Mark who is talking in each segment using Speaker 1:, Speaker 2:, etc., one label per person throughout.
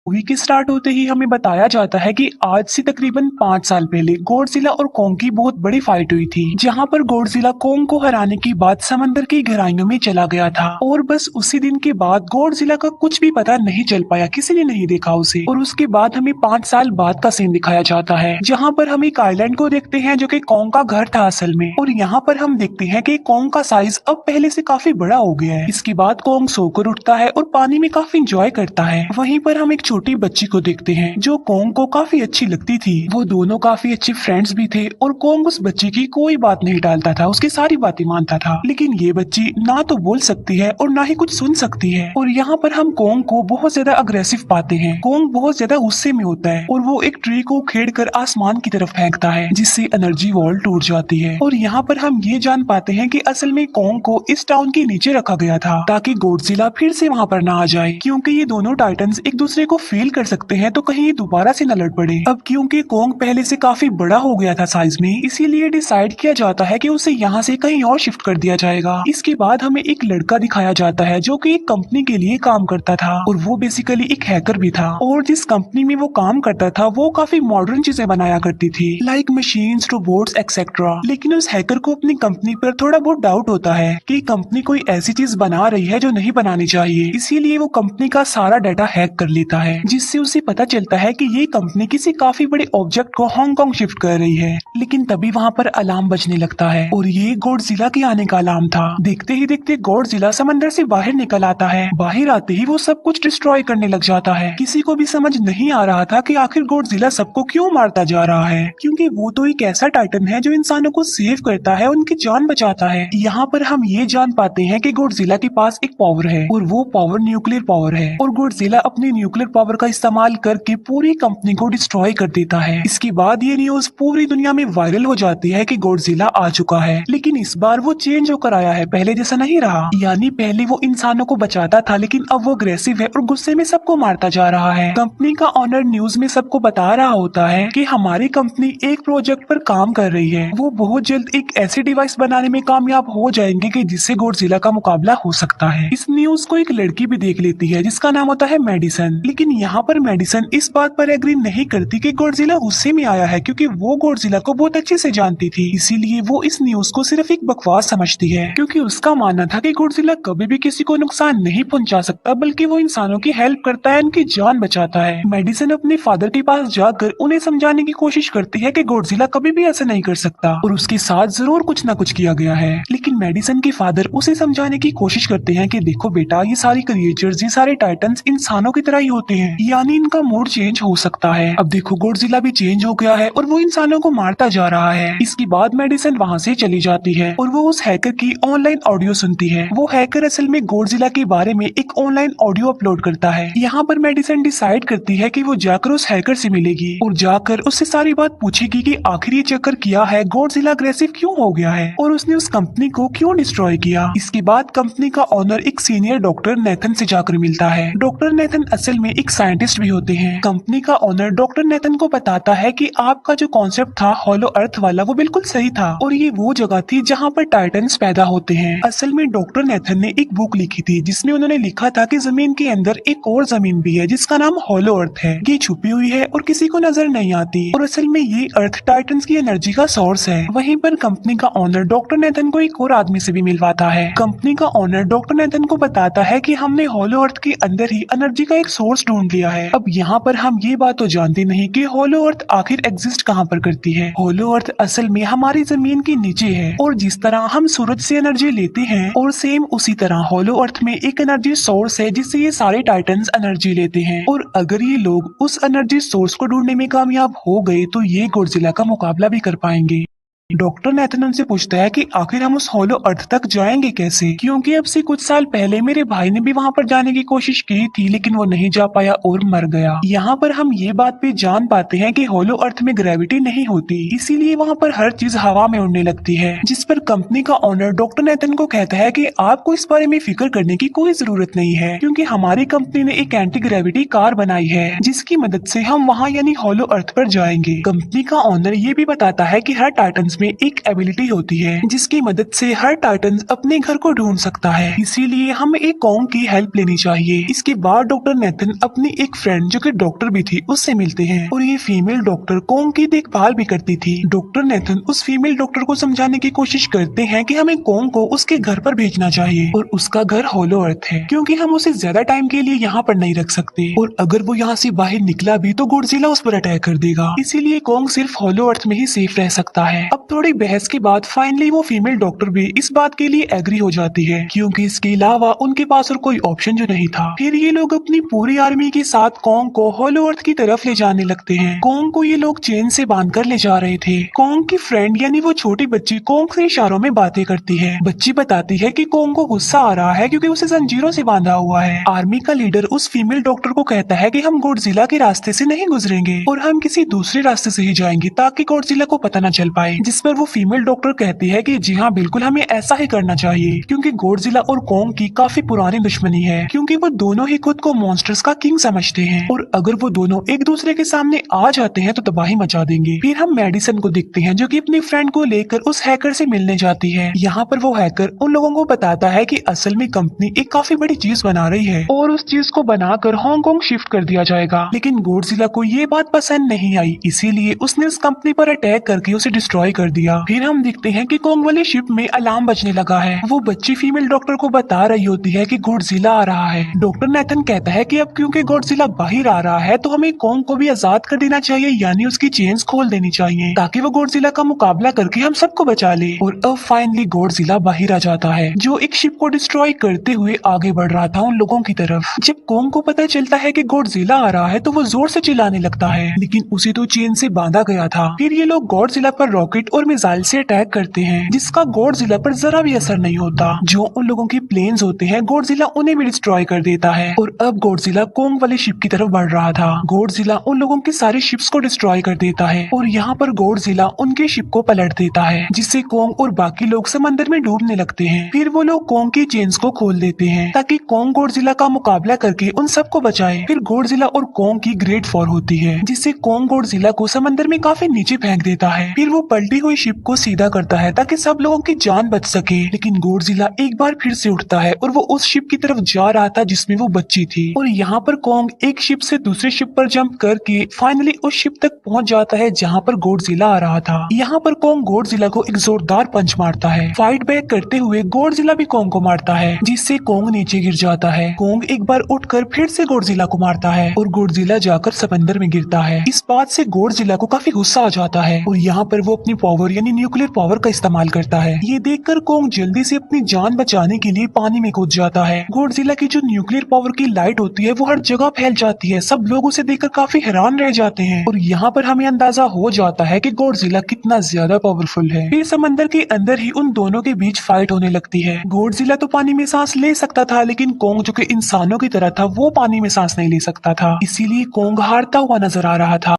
Speaker 1: Movie के start होते ही हमें बताया जाता है कि आज से तकरीबन 5 साल पहले गॉडजिला और कोंग की बहुत बड़ी फाइट हुई थी, जहां पर गॉडजिला कोंग को हराने के बाद समंदर की गहराइयों में चला गया था। और बस उसी दिन के बाद गॉडजिला का कुछ भी पता नहीं चल पाया, किसी ने नहीं देखा उसे। और उसके बाद हमें 5 साल बाद का सीन दिखाया जाता है, जहाँ पर हम एक आइलैंड को देखते हैं जो कि कोंग का घर था असल में। और यहाँ पर हम देखते हैं कि कोंग का साइज अब पहले से काफी बड़ा हो गया है। इसके बाद कोंग सोकर उठता है और पानी में काफी इंजॉय करता है। वहीं पर हम एक छोटी बच्ची को देखते हैं जो कोंग को काफी अच्छी लगती थी। वो दोनों काफी अच्छे फ्रेंड्स भी थे और कोंग उस बच्ची की कोई बात नहीं टालता था, उसकी सारी बातें मानता था। लेकिन ये बच्ची ना तो बोल सकती है और ना ही कुछ सुन सकती है। और यहाँ पर हम कोंग को बहुत ज्यादा अग्रेसिव पाते हैं। कोंग बहुत ज्यादा गुस्से में होता है और वो एक ट्री को उखेड़ कर आसमान की तरफ फेंकता है, जिससे एनर्जी वॉल टूट जाती है। और यहाँ पर हम ये जान पाते हैं कि असल में कोंग को इस टाउन के नीचे रखा गया था ताकि गॉडजिला फिर से वहाँ पर ना आ जाए, क्योंकि ये दोनों टाइटन्स एक दूसरे को फील कर सकते हैं, तो कहीं ये दोबारा से न लड़ पड़े। अब क्योंकि कोंग पहले से काफी बड़ा हो गया था साइज में, इसीलिए डिसाइड किया जाता है कि उसे यहाँ से कहीं और शिफ्ट कर दिया जाएगा। इसके बाद हमें एक लड़का दिखाया जाता है जो कि एक कंपनी के लिए काम करता था और वो बेसिकली एक हैकर भी था। और जिस कंपनी में वो काम करता था वो काफी मॉडर्न चीजें बनाया करती थी, लाइक मशीन्स, रोबोट्स एक्सेट्रा। लेकिन उस हैकर को अपनी कंपनी पर थोड़ा बहुत डाउट होता है कि कंपनी कोई ऐसी चीज बना रही है जो नहीं बनानी चाहिए। इसीलिए वो कंपनी का सारा डाटा हैक कर लेता है, जिससे उसे पता चलता है कि ये कंपनी किसी काफी बड़े ऑब्जेक्ट को हांगकांग शिफ्ट कर रही है। लेकिन तभी वहाँ पर अलार्म बजने लगता है और ये गॉडजिला के आने का अलार्म था। देखते ही देखते गॉडजिला समंदर से बाहर निकल आता है। बाहर आते ही वो सब कुछ डिस्ट्रॉय करने लग जाता है। किसी को भी समझ नहीं आ रहा था कि आखिर गॉडजिला सबको क्यों मारता जा रहा है, क्योंकि वो तो एक ऐसा टाइटन है जो इंसानों को सेव करता है, उनकी जान बचाता है। यहाँ पर हम ये जान पाते हैं कि गॉडजिला के पास एक पावर है और वो पावर न्यूक्लियर पावर है। और गॉडजिला अपनी न्यूक्लियर पावर का इस्तेमाल करके पूरी कंपनी को डिस्ट्रॉय कर देता है। इसके बाद ये न्यूज पूरी दुनिया में वायरल हो जाती है कि गॉडजिला आ चुका है, लेकिन इस बार वो चेंज होकर आया है, पहले जैसा नहीं रहा। यानी पहले वो इंसानों को बचाता था, लेकिन अब वो अग्रेसिव है और गुस्से में सबको मारता जा रहा है। कंपनी का ऑनर न्यूज में सबको बता रहा होता है कि हमारी कंपनी एक प्रोजेक्ट पर काम कर रही है, वो बहुत जल्द एक ऐसी डिवाइस बनाने में कामयाब हो जाएंगे कि जिससे गॉडजिला का मुकाबला हो सकता है। इस न्यूज को एक लड़की भी देख लेती है जिसका नाम होता है मेडिसन। लेकिन यहाँ पर मेडिसन इस बात पर एग्री नहीं करती कि गॉडजिला गुस्से में आया है, क्योंकि वो गॉडजिला को बहुत अच्छे से जानती थी। इसीलिए वो इस न्यूज को सिर्फ एक बकवास समझती है, क्योंकि उसका मानना था कि गॉडजिला कभी भी किसी को नुकसान नहीं पहुंचा सकता, बल्कि वो इंसानों की हेल्प करता है, उनकी जान बचाता है। मेडिसन अपने फादर के पास जाकर उन्हें समझाने की कोशिश करती है कि गॉडजिला कभी भी ऐसा नहीं कर सकता और उसके साथ जरूर कुछ न कुछ किया गया है। लेकिन मेडिसन के फादर उसे समझाने की कोशिश करते हैं कि देखो बेटा, ये सारी क्रिएचर्स, ये सारे टाइटन्स इंसानों की तरह ही होते हैं, यानी इनका मूड चेंज हो सकता है। अब देखो गॉडजिला भी चेंज हो गया है और वो इंसानों को मारता जा रहा है। इसके बाद मेडिसन वहाँ से चली जाती है और वो उस हैकर की ऑनलाइन ऑडियो सुनती है। वो हैकर असल में गॉडजिला के बारे में एक ऑनलाइन ऑडियो अपलोड करता है। यहाँ पर मेडिसन डिसाइड करती है कि वो जाकर उस हैकर से मिलेगी और जाकर उससे सारी बात पूछेगी कि आखिर ये चक्कर किया है, गॉडजिला अग्रेसिव क्यों हो गया है और उसने उस कंपनी को क्यों डिस्ट्रॉय किया। इसके बाद कंपनी का ऑनर एक सीनियर डॉक्टर नेथन से जाकर मिलता है। डॉक्टर नेथन असल में एक साइंटिस्ट भी होते हैं। कंपनी का ऑनर डॉक्टर नेथन को बताता है कि आपका जो कॉन्सेप्ट था हॉलो अर्थ वाला, वो बिल्कुल सही था और ये वो जगह थी जहाँ पर टाइटन्स पैदा होते हैं। असल में डॉक्टर नेथन ने एक बुक लिखी थी जिसमें उन्होंने लिखा था कि जमीन के अंदर एक और जमीन भी है जिसका नाम हॉलो अर्थ है। ये छुपी हुई है और किसी को नजर नहीं आती और असल में ये अर्थ टाइटन्स की एनर्जी का सोर्स है। वहीं पर कंपनी का ऑनर डॉक्टर नेथन को एक और आदमी से भी मिलवाता है। कंपनी का ऑनर डॉक्टर नेथन को बताता है कि हमने हॉलो अर्थ के अंदर ही एनर्जी का एक सोर्स ढूंढ लिया है। अब यहाँ पर हम ये बात तो जानते नहीं कि हॉलो अर्थ आखिर एग्जिस्ट कहाँ पर करती है। हॉलो अर्थ असल में हमारी जमीन के नीचे है और जिस तरह हम सूरज से एनर्जी लेते हैं और सेम उसी तरह हॉलो अर्थ में एक एनर्जी सोर्स है जिससे ये सारे टाइटन्स एनर्जी लेते हैं। और अगर ये लोग उस एनर्जी सोर्स को ढूंढने में कामयाब हो गए तो ये गॉडजिला का मुकाबला भी कर पाएंगे। डॉक्टर नेथन उनसे पूछता है कि आखिर हम उस हॉलो अर्थ तक जाएंगे कैसे, क्योंकि अब से कुछ साल पहले मेरे भाई ने भी वहां पर जाने की कोशिश की थी, लेकिन वो नहीं जा पाया और मर गया। यहाँ पर हम ये बात भी जान पाते हैं कि हॉलो अर्थ में ग्रेविटी नहीं होती, इसीलिए वहाँ पर हर चीज हवा में उड़ने लगती है। जिस पर कंपनी का ऑनर डॉक्टर नेथन को कहता है कि आपको इस बारे में फिक्र करने की कोई जरूरत नहीं है, क्योंकि हमारी कंपनी ने एक एंटी ग्रेविटी कार बनाई है जिसकी मदद से हम वहाँ यानी हॉलो अर्थ पर जाएंगे। कंपनी का ऑनर ये भी बताता है कि हर टाइटन्स में एक एबिलिटी होती है जिसकी मदद से हर टाइटन अपने घर को ढूंढ सकता है, इसीलिए हमें एक कॉन्ग की हेल्प लेनी चाहिए। इसके बाद डॉक्टर नेथन अपनी एक फ्रेंड जो कि डॉक्टर भी थी उससे मिलते हैं और ये फीमेल डॉक्टर कॉन्ग की देखभाल भी करती थी। डॉक्टर नेथन उस फीमेल डॉक्टर को समझाने की कोशिश करते हैं कि हमें कॉन्ग को उसके घर पर भेजना चाहिए और उसका घर होलो अर्थ है क्योंकि हम उसे ज्यादा टाइम के लिए यहाँ पर नहीं रख सकते और अगर वो यहाँ से बाहर निकला भी तो गॉडजिला उस पर अटैक कर देगा, इसीलिए कॉन्ग सिर्फ होलो अर्थ में ही सेफ रह सकता है। अब थोड़ी बहस के बाद फाइनली वो फीमेल डॉक्टर भी इस बात के लिए एग्री हो जाती है क्योंकि इसके अलावा उनके पास और कोई ऑप्शन जो नहीं था। फिर ये लोग अपनी पूरी आर्मी के साथ कॉन्ग को होलो अर्थ की तरफ ले जाने लगते हैं। कॉन्ग को ये लोग चेन से बांधकर ले जा रहे थे। कॉन्ग की फ्रेंड यानी वो छोटी बच्ची कॉन्ग से इशारों में बातें करती है। बच्ची बताती है कि कॉन्ग को गुस्सा आ रहा है क्योंकि उसे जंजीरों से बांधा हुआ है। आर्मी का लीडर उस फीमेल डॉक्टर को कहता है कि हम गॉडजिला के रास्ते से नहीं गुजरेंगे और हम किसी दूसरे रास्ते से ही जाएंगे ताकि गॉडजिला को पता न चल पाए, जिस पर वो फीमेल डॉक्टर कहती है कि जी हाँ बिल्कुल हमें ऐसा ही करना चाहिए क्योंकि गॉडजिला और कॉन्ग की काफी पुरानी दुश्मनी है क्योंकि वो दोनों ही खुद को मॉन्स्टर्स का किंग समझते हैं और अगर वो दोनों एक दूसरे के सामने आ जाते हैं तो तबाही मचा देंगे। फिर हम मेडिसन को देखते हैं जो कि अपनी फ्रेंड को लेकर उस हैकर से मिलने जाती है। यहाँ पर वो हैकर उन लोगों को बताता है कि असल में कंपनी एक काफी बड़ी चीज बना रही है और उस चीज को बनाकर हांगकांग शिफ्ट कर दिया जाएगा, लेकिन गॉडजिला को ये बात पसंद नहीं आई, इसीलिए उसने उस कंपनी पर अटैक करके उसे डिस्ट्रॉय कर दिया। फिर हम देखते हैं कि कॉन्ग वाली शिप में अलार्म बजने लगा है। वो बच्ची फीमेल डॉक्टर को बता रही होती है कि गॉडजिला आ रहा है। डॉक्टर नेथन कहता है कि अब क्योंकि गॉडजिला बाहर आ रहा है तो हमें कॉन्ग को भी आजाद कर देना चाहिए, यानी उसकी चेन्स खोल देनी चाहिए ताकि वो गॉडजिला का मुकाबला करके हम सबको बचा ले। और अब फाइनली गॉडजिला बाहर आ जाता है जो एक शिप को डिस्ट्रॉय करते हुए आगे बढ़ रहा था उन लोगों की तरफ। जब कॉन्ग को पता चलता है कि गॉडजिला आ रहा है तो वो जोर से चिल्लाने लगता है, लेकिन उसे तो चेन से बांधा गया था। फिर ये लोग गॉडजिला पर रॉकेट और मिसाइल से अटैक करते हैं जिसका गॉडजिला पर जरा भी असर नहीं होता। जो उन लोगों के प्लेन्स होते हैं गॉडजिला उन्हें भी डिस्ट्रॉय कर देता है और अब गॉडजिला कॉन्ग वाली शिप की तरफ बढ़ रहा था। गॉडजिला उन लोगों की सारी शिप्स को डिस्ट्रॉय कर देता है और यहाँ पर गॉडजिला उनके शिप को पलट देता है जिससे कॉन्ग और बाकी लोग समंदर में डूबने लगते हैं। फिर वो लोग कॉन्ग की चेन्स को खोल देते हैं ताकि कॉन्ग गॉडजिला का मुकाबला करके उन सबको बचाए। फिर गॉडजिला और कॉन्ग की ग्रेट वॉर होती है जिससे कॉन्ग गॉडजिला को समंदर में काफी नीचे फेंक देता है। फिर वो पलटी हुई शिप को सीधा करता है ताकि सब लोगों की जान बच सके, लेकिन गॉडजिला एक बार फिर से उठता है और वो उस शिप की तरफ जा रहा था जिसमें वो बच्ची थी। और यहाँ पर कॉन्ग एक शिप से दूसरी शिप पर जंप करके फाइनली उस शिप तक पहुँच जाता है जहाँ पर गॉडजिला आ रहा था। यहाँ पर कॉन्ग गॉडजिला को एक जोरदार पंच मारता है। फाइट बैक करते हुए गॉडजिला भी कॉन्ग को मारता है जिससे कॉन्ग नीचे गिर जाता है। कॉन्ग एक बार उठकर फिर से गॉडजिला को मारता है और गॉडजिला जाकर समंदर में गिरता है। इस बात से गॉडजिला को काफी गुस्सा आ जाता है और यहाँ पर वो अपनी पावर यानी न्यूक्लियर पावर का इस्तेमाल करता है। ये देखकर कॉन्ग जल्दी से अपनी जान बचाने के लिए पानी में कूद जाता है। गॉडजिला की जो न्यूक्लियर पावर की लाइट होती है वो हर जगह फैल जाती है। सब लोग उसे देखकर काफी हैरान रह जाते हैं और यहाँ पर हमें अंदाजा हो जाता है कि गॉडजिला कितना ज्यादा पावरफुल है। फिर समंदर के अंदर ही उन दोनों के बीच फाइट होने लगती है। गॉडजिला तो पानी में सांस ले सकता था, लेकिन कॉन्ग जो कि इंसानों की तरह था वो पानी में सांस नहीं ले सकता था, इसीलिए कॉन्ग हारता हुआ नजर आ रहा था।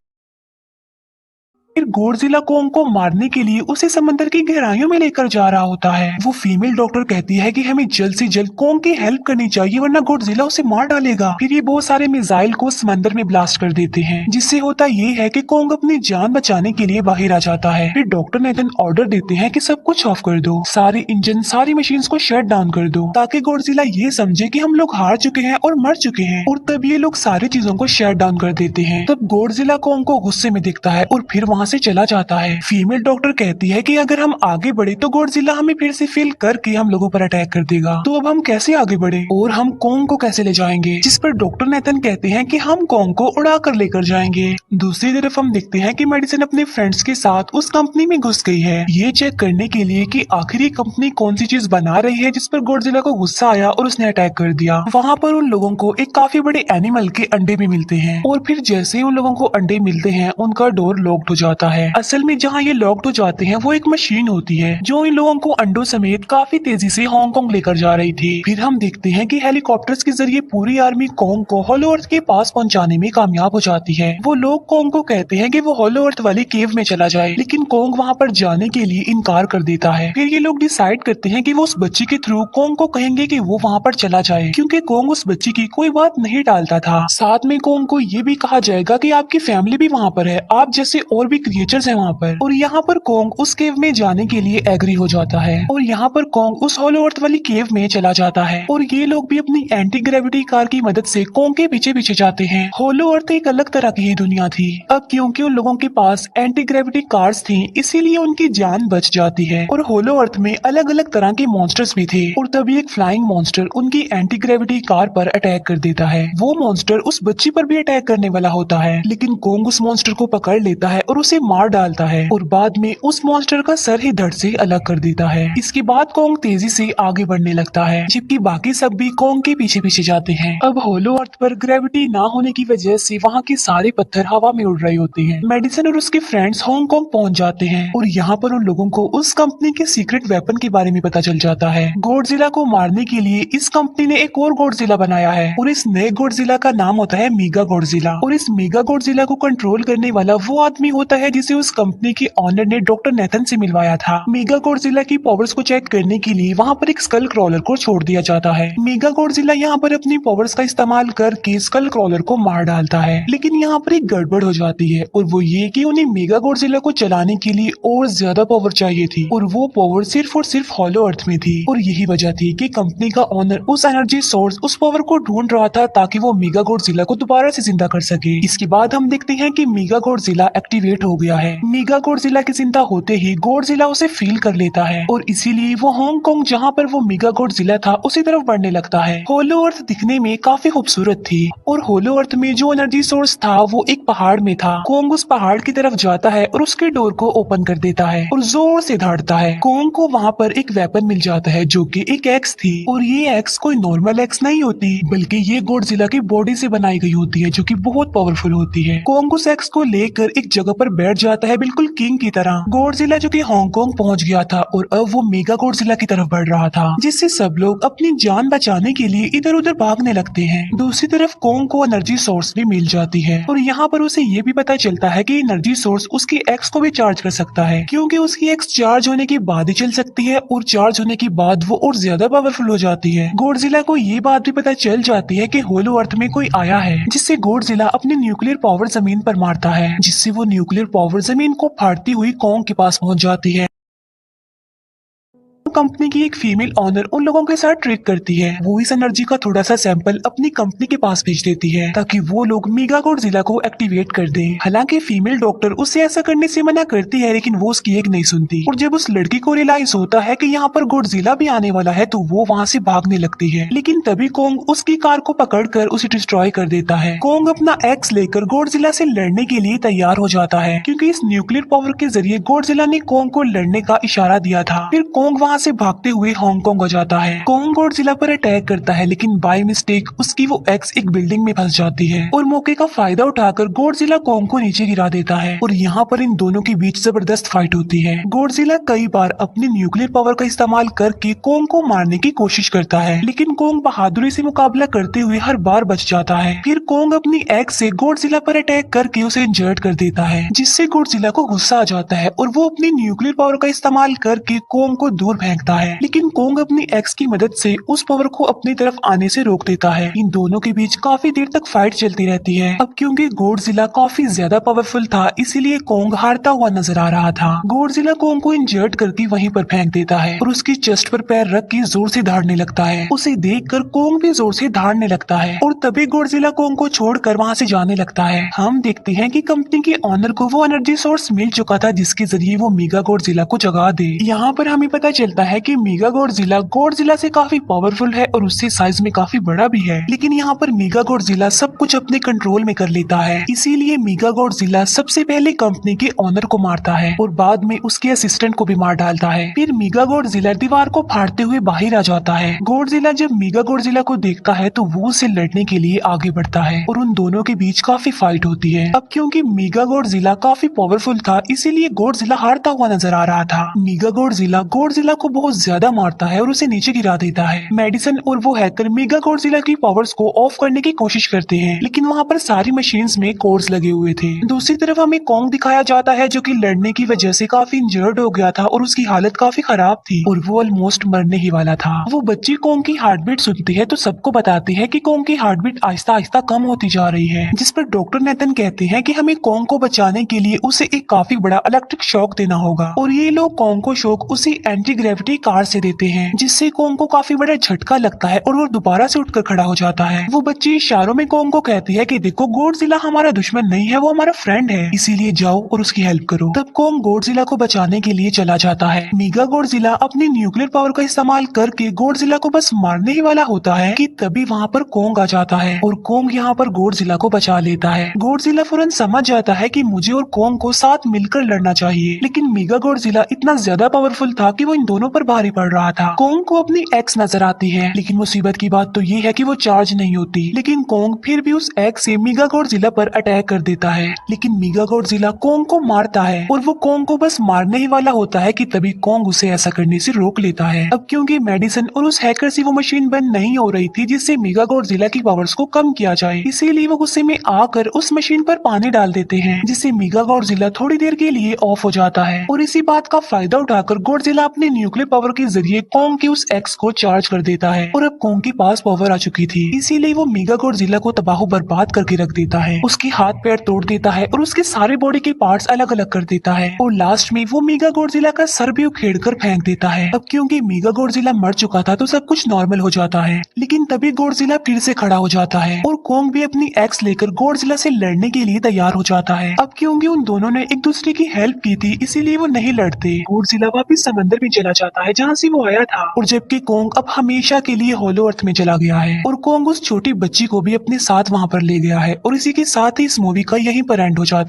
Speaker 1: फिर गॉडजिला कॉन्ग को मारने के लिए उसे समंदर की गहराइयों में लेकर जा रहा होता है। वो फीमेल डॉक्टर कहती है कि हमें जल्द से जल्द कॉन्ग की हेल्प करनी चाहिए वरना गॉडजिला उसे मार डालेगा। फिर ये बहुत सारे मिसाइल को समंदर में ब्लास्ट कर देते हैं जिससे होता ये है कि कॉन्ग अपनी जान बचाने के लिए बाहर आ जाता है। फिर डॉक्टर नेथन ऑर्डर देते हैं कि सब कुछ ऑफ कर दो, सारे इंजन सारी मशीन को शट डाउन कर दो ताकि गॉडजिला ये समझे कि हम लोग हार चुके हैं और मर चुके हैं। और तब ये लोग सारी चीजों को शट डाउन कर देते हैं। तब गॉडजिला कॉन्ग को गुस्से में देखता है और फिर वहाँ से चला जाता है। फीमेल डॉक्टर कहती है कि अगर हम आगे बढ़े तो गॉडजिला हमें फिर से फेल करके हम लोगों पर अटैक कर देगा, तो अब हम कैसे आगे बढ़े और हम कॉन्ग को कैसे ले जाएंगे। जिस पर डॉक्टर नेथन कहते हैं कि हम कॉन्ग को उड़ा कर लेकर जाएंगे। दूसरी तरफ हम देखते हैं कि मेडिसन अपने फ्रेंड्स के साथ उस कंपनी में घुस गई है ये चेक करने के लिए कि आखिर ये कंपनी कौन सी चीज बना रही है जिस पर गॉडजिला को गुस्सा आया और उसने अटैक कर दिया। वहाँ पर उन लोगों को एक काफी बड़े एनिमल के अंडे भी मिलते हैं और फिर जैसे ही उन लोगों को अंडे मिलते हैं उनका डोर लॉक्ड हो जाता है। असल में जहाँ ये लॉक्ड हो जाते हैं वो एक मशीन होती है जो इन लोगों को अंडों समेत काफी तेजी से हांगकांग लेकर जा रही थी। फिर हम देखते हैं कि हेलीकॉप्टर्स के जरिए पूरी आर्मी कॉन्ग को होलो अर्थ के पास पहुंचाने में कामयाब हो जाती है। वो लोग कॉन्ग को कहते हैं कि वो होलो अर्थ वाली केव में चला जाए, लेकिन कॉन्ग वहाँ पर जाने के लिए इनकार कर देता है। फिर ये लोग डिसाइड करते हैं कि वो उस बच्ची के थ्रू कॉन्ग को कहेंगे कि वो वहाँ पर चला जाए, क्योंकि कॉन्ग उस बच्ची की कोई बात नहीं टालता था। साथ में कॉन्ग को ये भी कहा जाएगा कि आपकी फैमिली भी वहाँ पर है, आप जैसे और भी क्रिएचर्स हैं वहाँ पर। और यहाँ पर कोंग उस केव में जाने के लिए एग्री हो जाता है और यहाँ पर कोंग उस होलो अर्थ वाली केव में चला जाता है और ये लोग भी अपनी एंटी ग्रेविटी कार की मदद से कोंग के पीछे पीछे जाते हैं। होलो अर्थ एक अलग तरह की ही दुनिया थी। अब क्योंकि उन लोगों के पास एंटी ग्रेविटी कार्स थी इसीलिए उनकी जान बच जाती है। और होलो अर्थ में अलग अलग तरह के मॉन्स्टर्स भी थे और तभी एक फ्लाइंग मॉन्स्टर उनकी एंटी ग्रेविटी कार पर अटैक कर देता है। वो मॉन्स्टर उस बच्ची पर भी अटैक करने वाला होता है लेकिन कोंग उस मॉन्स्टर को पकड़ लेता है और उसे मार डालता है और बाद में उस मॉन्स्टर का सर ही धड़ से अलग कर देता है। इसके बाद कोंग तेजी से आगे बढ़ने लगता है जबकि बाकी सब भी कोंग के पीछे पीछे जाते हैं। अब होलो अर्थ पर ग्रेविटी ना होने की वजह से वहाँ के सारे पत्थर हवा में उड़ रहे होते हैं। मेडिसन और उसके फ्रेंड्स हांगकांग पहुँच जाते हैं और यहाँ पर उन लोगों को उस कंपनी के सीक्रेट वेपन के बारे में पता चल जाता है। गॉडजिला को मारने के लिए इस कंपनी ने एक और गॉडजिला बनाया है और इस नए गॉडजिला का नाम होता है मेगा गॉडजिला। और इस मेगा गॉडजिला को कंट्रोल करने वाला वो आदमी होता है जिसे उस कंपनी के ऑनर ने डॉक्टर नेथन से मिलवाया था। मेगा गॉडजिला की पावर्स को चेक करने के लिए वहाँ पर एक स्कल क्रॉलर को छोड़ दिया जाता है। मेगा गॉडजिला यहाँ पर अपनी पावर्स का इस्तेमाल करके स्कल क्रॉलर को मार डालता है लेकिन यहाँ पर एक गड़बड़ हो जाती है और वो ये कि उन्हें मेगा गॉडजिला को चलाने के लिए और ज्यादा पावर चाहिए थी और वो पावर सिर्फ और सिर्फ हॉलो अर्थ में थी। और यही वजह थी कि कंपनी का ऑनर उस एनर्जी सोर्स उस पावर को ढूंढ रहा था ताकि वो मेगा गॉडजिला को दोबारा से जिंदा कर सके। इसके बाद हम देखते हैं कि मेगा गॉडजिला एक्टिवेट हो गया है। मेगा गॉडजिला के जिंदा होते ही गॉडजिला उसे फील कर लेता है और इसीलिए वो हांगकांग जहाँ पर वो मेगा गॉडजिला था उसी तरफ बढ़ने लगता है। होलो अर्थ दिखने में काफी खूबसूरत थी और होलो अर्थ में जो एनर्जी सोर्स था वो एक पहाड़ में था। कोंग उस पहाड़ की तरफ जाता है और उसके डोर को ओपन कर देता है और जोर से दौड़ता है। कोंग को वहाँ पर एक वेपन मिल जाता है जो कि एक एक्स थी और ये एक्स कोई नॉर्मल एक्स नहीं होती बल्कि ये गॉडजिला की बॉडी से बनाई गई होती है जो कि बहुत पावरफुल होती है। कोंग उस एक्स को लेकर एक जगह पर बैठ जाता है बिल्कुल किंग की तरह। गॉडजिला जो कि हांगकांग पहुंच गया था और अब वो मेगा गॉडजिला की तरफ बढ़ रहा था जिससे सब लोग अपनी जान बचाने के लिए इधर उधर भागने लगते हैं। दूसरी तरफ कोंग को एनर्जी सोर्स भी मिल जाती है और यहाँ पर उसे ये भी पता चलता है कि एनर्जी सोर्स उसकी एक्स को भी चार्ज कर सकता है क्योंकि उसकी एक्स चार्ज होने के बाद ही चल सकती है और चार्ज होने के बाद वो और ज्यादा पावरफुल हो जाती है। गॉडजिला को ये बात भी पता चल जाती है कि होलो अर्थ में कोई आया है जिससे गॉडजिला अपनी न्यूक्लियर पावर जमीन पर मारता है जिससे वो न्यूक्लियर पावर जमीन को फाड़ती हुई कोंग के पास पहुंच जाती है। कंपनी की एक फीमेल ऑनर उन लोगों के साथ ट्रिक करती है। वो इस एनर्जी का थोड़ा सा सैंपल अपनी कंपनी के पास भेज देती है ताकि वो लोग मेगा गॉडजिला को एक्टिवेट कर दें। हालांकि फीमेल डॉक्टर उससे ऐसा करने से मना करती है लेकिन वो उसकी एक नहीं सुनती और जब उस लड़की को रियलाइज होता है कि यहाँ पर गॉडजिला भी आने वाला है तो वो वहाँ से भागने लगती है लेकिन तभी कोंग उसकी कार को पकड़कर उसे डिस्ट्रॉय कर देता है। कोंग अपना एक्स लेकर गॉडजिला से लड़ने के लिए तैयार हो जाता है क्योंकि इस न्यूक्लियर पावर के जरिए गॉडजिला ने कोंग को लड़ने का इशारा दिया था। फिर कोंग वहाँ से भागते हुए हांगकांग हो जाता है। कोंग गॉडजिला पर अटैक करता है लेकिन बाय मिस्टेक उसकी वो एक्स एक बिल्डिंग में फंस जाती है और मौके का फायदा उठाकर गॉडजिला कोंग को नीचे गिरा देता है और यहाँ पर इन दोनों के बीच जबरदस्त फाइट होती है। गॉडजिला कई बार अपनी न्यूक्लियर पावर का इस्तेमाल करके कोंग को मारने की कोशिश करता है लेकिन कोंग बहादुरी से मुकाबला करते हुए हर बार बच जाता है। फिर कोंग अपनी एक्स से गॉडजिला पर अटैक करके उसे इंजर्ड कर देता है जिससे गॉडजिला को गुस्सा आ जाता है और वो अपनी न्यूक्लियर पावर का इस्तेमाल करके कोंग को दूर फेंकता है लेकिन कोंग अपनी एक्स की मदद से उस पावर को अपनी तरफ आने से रोक देता है। इन दोनों के बीच काफी देर तक फाइट चलती रहती है। अब क्योंकि गॉडजिला काफी ज्यादा पावरफुल था इसीलिए कोंग हारता हुआ नजर आ रहा था। गॉडजिला कोंग को इंजर्ड करके वहीं पर फेंक देता है और उसकी चेस्ट पर पैर रख के जोर से दहाड़ने लगता है। उसे देखकर कोंग भी जोर से दहाड़ने लगता है और तभी गॉडजिला कोंग को छोड़कर वहाँ से जाने लगता है। हम देखते हैं कि कंपनी के ऑनर को वो एनर्जी सोर्स मिल चुका था जिसके जरिए वो मेगा गॉडजिला को जगा दे। यहाँ पर हमें पता चलता है कि मेगा गॉडजिला से काफी पावरफुल है और उससे साइज में काफी बड़ा भी है लेकिन यहाँ पर मेगा गॉडजिला सब कुछ अपने कंट्रोल में कर लेता है। इसीलिए मेगा गॉडजिला सबसे पहले कंपनी के ऑनर को मारता है और बाद में उसके असिस्टेंट को भी मार डालता है। फिर मेगा गॉडजिला दीवार को फाड़ते हुए बाहर आ जाता है। गॉडजिला जब मेगा गॉडजिला को देखता है तो वो उससे लड़ने के लिए आगे बढ़ता है और उन दोनों के बीच काफी फाइट होती है। अब क्योंकि मेगा गॉडजिला काफी पावरफुल था इसीलिए गॉडजिला हारता हुआ नजर आ रहा था। मेगा गॉडजिला को बहुत ज्यादा मारता है और उसे नीचे गिरा देता है। मेडिसन और वो हैकर मेगा गॉडजिला की पावर्स को ऑफ करने की कोशिश करते हैं, लेकिन वहाँ पर सारी मशीन्स में कोड्स लगे हुए थे। दूसरी तरफ हमें कॉन्ग दिखाया जाता है जो कि लड़ने की वजह से काफी इंजर्ड हो गया था और उसकी हालत काफी खराब थी और वो ऑलमोस्ट मरने ही वाला था। वो बच्ची कॉन्ग की हार्ट बीट सुनती है तो सबको बताती है कि कॉन्ग की हार्ट बीट आहिस्ता आहिस्ता कम होती जा रही है, जिस पर डॉक्टर नेथन कहते हैं कि हमें कॉन्ग को बचाने के लिए उसे एक काफी बड़ा इलेक्ट्रिक शॉक देना होगा। और ये लोग कॉन्ग को शॉक उसी एंटी ग्रेविटी कार से देते हैं, जिससे कॉन्ग को काफी बड़ा झटका लगता है और वो दोबारा से उठकर खड़ा हो जाता है। वो बच्ची इशारों में कॉन्ग को कहती है कि देखो गॉडजिला हमारा दुश्मन नहीं है, वो हमारा फ्रेंड है, इसीलिए जाओ और उसकी हेल्प करो। तब कॉन्ग गॉडजिला को बचाने के लिए चला जाता है। मेगा गॉडजिला अपनी न्यूक्लियर पावर का इस्तेमाल करके गॉडजिला को बस मारने ही वाला होता है कि तभी वहाँ पर कॉन्ग आ जाता है और कॉन्ग यहाँ पर गॉडजिला को बचा लेता है। गॉडजिला फौरन समझ जाता है कि मुझे और कॉन्ग को साथ मिलकर लड़ना चाहिए, लेकिन मेगा गॉडजिला इतना ज्यादा पावरफुल था कि वो इन दोनों पर भारी पड़ रहा था। कॉन्ग को अपनी एक्स नजर आती है, लेकिन मुसीबत की बात तो ये है कि वो चार्ज नहीं होती, लेकिन कॉन्ग फिर भी उस एक्स से मेगा गॉडजिला पर अटैक कर देता है। लेकिन मेगा गॉडजिला कॉन्ग को मारता है और वो कॉन्ग को बस मारने ही वाला होता है कि तभी कॉन्ग उसे ऐसा करने से रोक लेता है। अब क्योंकि मेडिसन और उस हैकर से वो मशीन बंद नहीं हो रही थी जिससे मेगा गॉडजिला की पावर्स को कम किया जाए, इसीलिए वो गुस्से में आकर उस मशीन पर पानी डाल देते हैं, जिससे मेगा गॉडजिला थोड़ी देर के लिए ऑफ हो जाता है। और इसी बात का फायदा उठाकर गॉडजिला अपने न्यूक्लियर पावर के जरिए कॉन्ग के उस एक्स को चार्ज कर देता है और अब कॉन्ग के पास पावर आ चुकी थी, इसीलिए वो मेगा गॉडजिला को तबाह बर्बाद करके रख देता है। उसके हाथ पैर तोड़ देता है और उसके सारे बॉडी के पार्ट्स अलग अलग कर देता है और लास्ट में वो मेगा गॉडजिला का सर भी उखेड़ कर फेंक देता है। अब क्योंकि मेगा गॉडजिला मर चुका था तो सब कुछ नॉर्मल हो जाता है, लेकिन तभी गॉडजिला फिर से खड़ा हो जाता है और कॉन्ग भी अपनी एक्स लेकर गॉडजिला से लड़ने के लिए तैयार हो जाता है। अब क्योंकि उन दोनों ने एक दूसरे की हेल्प की थी, इसीलिए वो नहीं लड़ते। गॉडजिला वापिस समंदर में चला जाता है जहाँ से वो आया था, और जबकि कॉन्ग अब हमेशा के लिए होलो अर्थ में चला गया है और कॉन्ग उस छोटी बच्ची को भी अपने साथ वहाँ पर ले गया है। और इसी के साथ ही इस मूवी का यहीं पर एंड हो जाता है।